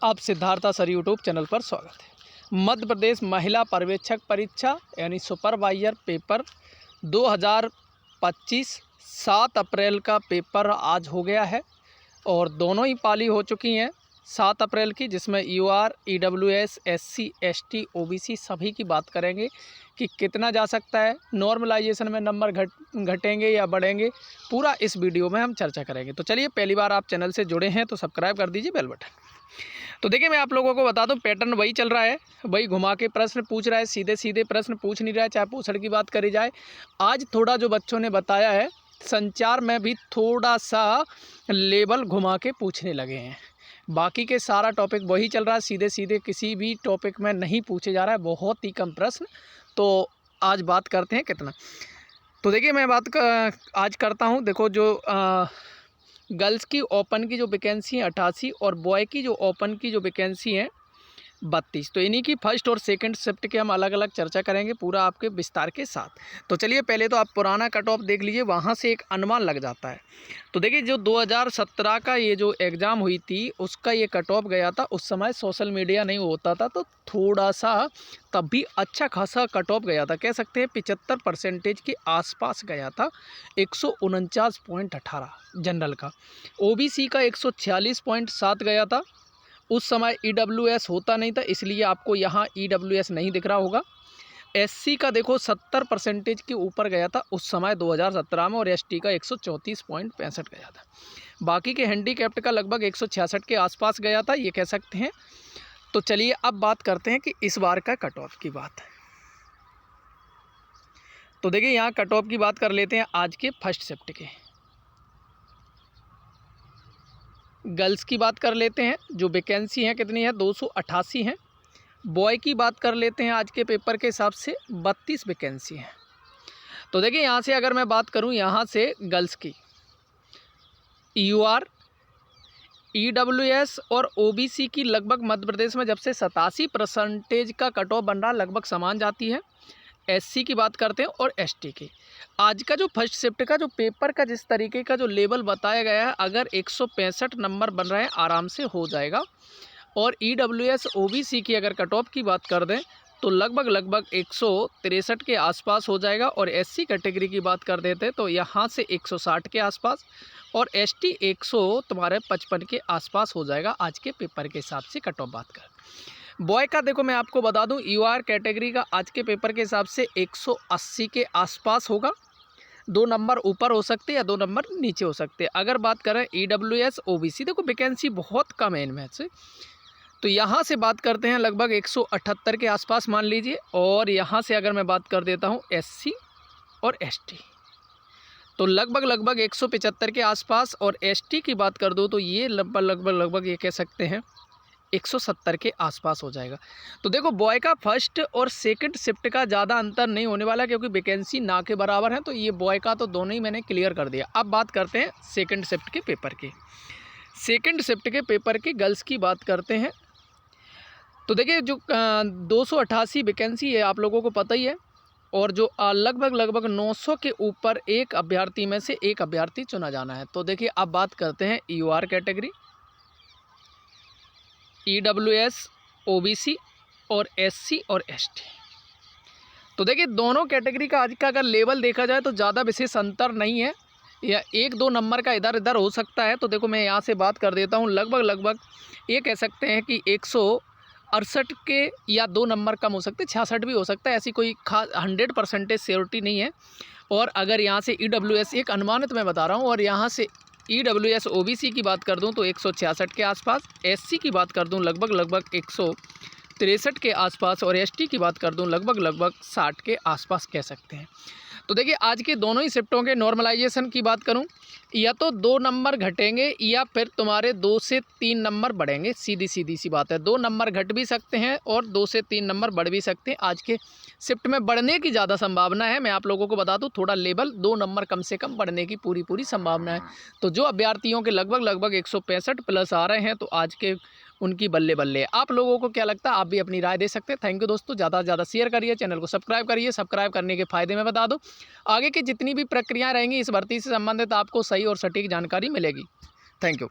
आप Siddhartha sir YouTube channel पर स्वागत है। मध्य प्रदेश महिला पर्यवेक्षक परीक्षा यानी सुपरवाइजर पेपर 2025 7 अप्रैल का पेपर आज हो गया है और दोनों ही पाली हो चुकी हैं 7 अप्रैल की, जिसमें UR, EWS, SC, ST, OBC सभी की बात करेंगे कि कितना जा सकता है, नॉर्मलाइजेशन में नंबर घटेंगे या बढ़ेंगे, पूरा इस वीडियो में हम चर्चा करेंगे। तो चलिए, पहली बार आप चैनल से जुड़े हैं तो सब्सक्राइब कर दीजिए, बेल बटन। तो देखिए, मैं आप लोगों को बता दूं, पैटर्न वही चल रहा है, वही घुमा के प्रश्न पूछ रहा है, सीधे सीधे प्रश्न पूछ नहीं रहा है, चाहे पूछड़ की बात करी जाए। आज थोड़ा जो बच्चों ने बताया है, संचार में भी थोड़ा सा लेवल घुमा के पूछने लगे हैं। बाकी के सारा टॉपिक वही चल रहा है, सीधे सीधे किसी भी टॉपिक में नहीं पूछे जा रहा है, बहुत ही कम प्रश्न। तो आज बात करते हैं कितना। तो देखिए, मैं आज करता हूँ। देखो, जो गर्ल्स की ओपन की जो वैकेंसी है 88 और बॉय की जो ओपन की जो वैकेंसी है 32। तो इन्हीं की फर्स्ट और सेकंड शिफ्ट के हम अलग अलग चर्चा करेंगे पूरा आपके विस्तार के साथ। तो चलिए, पहले तो आप पुराना कट ऑफ देख लीजिए, वहाँ से एक अनुमान लग जाता है। तो देखिए, जो 2017 का ये जो एग्ज़ाम हुई थी उसका ये कट ऑफ गया था। उस समय सोशल मीडिया नहीं होता था, तो थोड़ा सा तब भी अच्छा खासा कट ऑफ गया था, कह सकते हैं 75% के आसपास गया था। 149.18 जनरल का, ओबीसी का 146.7 गया था। उस समय ईडब्ल्यूएस होता नहीं था, इसलिए आपको यहाँ ईडब्ल्यूएस नहीं दिख रहा होगा। एससी का देखो 70% के ऊपर गया था उस समय 2017 में, और एसटी का 134.65 गया था। बाकी के हैंडीकैप्ड का लगभग 166 के आसपास गया था, ये कह सकते हैं। तो चलिए, अब बात करते हैं कि इस बार का कट ऑफ की बात। तो देखिए, यहाँ कट ऑफ की बात कर लेते हैं आज के फर्स्ट शिफ्ट के। गर्ल्स की बात कर लेते हैं, जो वैकेंसी है कितनी है, 288 हैं। बॉय की बात कर लेते हैं, आज के पेपर के हिसाब से 32 वैकेंसी हैं। तो देखिए, यहाँ से अगर मैं बात करूँ, यहाँ से गर्ल्स की यूआर, ईडब्ल्यूएस और ओबीसी की लगभग मध्य प्रदेश में जब से 87% का कट ऑफ बन रहा, लगभग समान जाती है। एससी की बात करते हैं और एसटी की। आज का जो फर्स्ट शिफ्ट का जो पेपर का जिस तरीके का जो लेवल बताया गया है, अगर 165 नंबर बन रहे हैं आराम से हो जाएगा। और ईडब्ल्यूएस ओबीसी की अगर कट ऑफ की बात कर दें तो लगभग 163 के आसपास हो जाएगा। और एससी कैटेगरी की बात कर देते हैं तो यहाँ से 160 के आसपास, और एसटी 155 के आसपास हो जाएगा आज के पेपर के हिसाब से कट ऑफ बात कर। बॉय का देखो, मैं आपको बता दूं, यूआर कैटेगरी का आज के पेपर के हिसाब से 180 के आसपास होगा। 2 नंबर ऊपर हो सकते हैं या 2 नंबर नीचे हो सकते हैं। अगर बात करें ईडब्ल्यूएस ओबीसी, देखो वैकेंसी बहुत कम है इनमें से, तो यहाँ से बात करते हैं लगभग 178 के आसपास मान लीजिए। और यहाँ से अगर मैं बात कर देता हूँ एससी और एसटी, तो लगभग 175 के आसपास। और एसटी की बात कर दो तो ये लगभग ये कह सकते हैं 170 के आसपास हो जाएगा। तो देखो, बॉय का फर्स्ट और सेकंड शिफ्ट का ज़्यादा अंतर नहीं होने वाला, क्योंकि वैकेंसी ना के बराबर है। तो ये बॉय का तो दोनों ही मैंने क्लियर कर दिया। अब बात करते हैं सेकंड शिफ्ट के पेपर की। सेकंड शिफ्ट के पेपर की गर्ल्स की बात करते हैं। तो देखिए, जो 288 वैकेंसी है, आप लोगों को पता ही है। और जो लगभग 900 के ऊपर एक अभ्यर्थी में से एक अभ्यर्थी चुना जाना है। तो देखिए, अब बात करते हैं यूआर कैटेगरी, ईडब्ल्यूएस, ओबीसी और एससी और एसटी। तो देखिए, दोनों कैटेगरी का आज का अगर लेवल देखा जाए तो ज़्यादा विशेष अंतर नहीं है, या 1-2 नंबर का इधर उधर हो सकता है। तो देखो, मैं यहाँ से बात कर देता हूँ, लगभग ये कह सकते हैं कि 168 के या 2 नंबर कम हो सकते हैं, 66 भी हो सकता है। ऐसी कोई खास 100% श्योरिटी नहीं है। और अगर यहाँ से ईडब्ल्यूएस, एक अनुमानित मैं बता रहा हूँ, और यहाँ से ईडब्ल्यूएस ओबीसी की बात कर दूं तो 166 के आसपास, एससी की बात कर दूं लगभग 163 के आसपास, और एसटी की बात कर दूं लगभग 60 के आसपास कह सकते हैं। तो देखिए, आज के दोनों ही शिफ्टों के नॉर्मलाइजेशन की बात करूं, या तो 2 नंबर घटेंगे या फिर तुम्हारे 2 से 3 नंबर बढ़ेंगे। सीधी सी बात है, 2 नंबर घट भी सकते हैं और 2 से 3 नंबर बढ़ भी सकते हैं। आज के शिफ्ट में बढ़ने की ज़्यादा संभावना है। मैं आप लोगों को बता दूं, थोड़ा लेवल 2 नंबर कम से कम बढ़ने की पूरी संभावना है। तो जो अभ्यर्थियों के लगभग 165 प्लस आ रहे हैं, तो आज के उनकी बल्ले बल्ले। आप लोगों को क्या लगता है, आप भी अपनी राय दे सकते हैं। थैंक यू दोस्तों, ज़्यादा से ज़्यादा शेयर करिए, चैनल को सब्सक्राइब करिए। सब्सक्राइब करने के फ़ायदे में बता दूं, आगे की जितनी भी प्रक्रियाएँ रहेंगी इस भर्ती से संबंधित आपको सही और सटीक जानकारी मिलेगी। Thank you.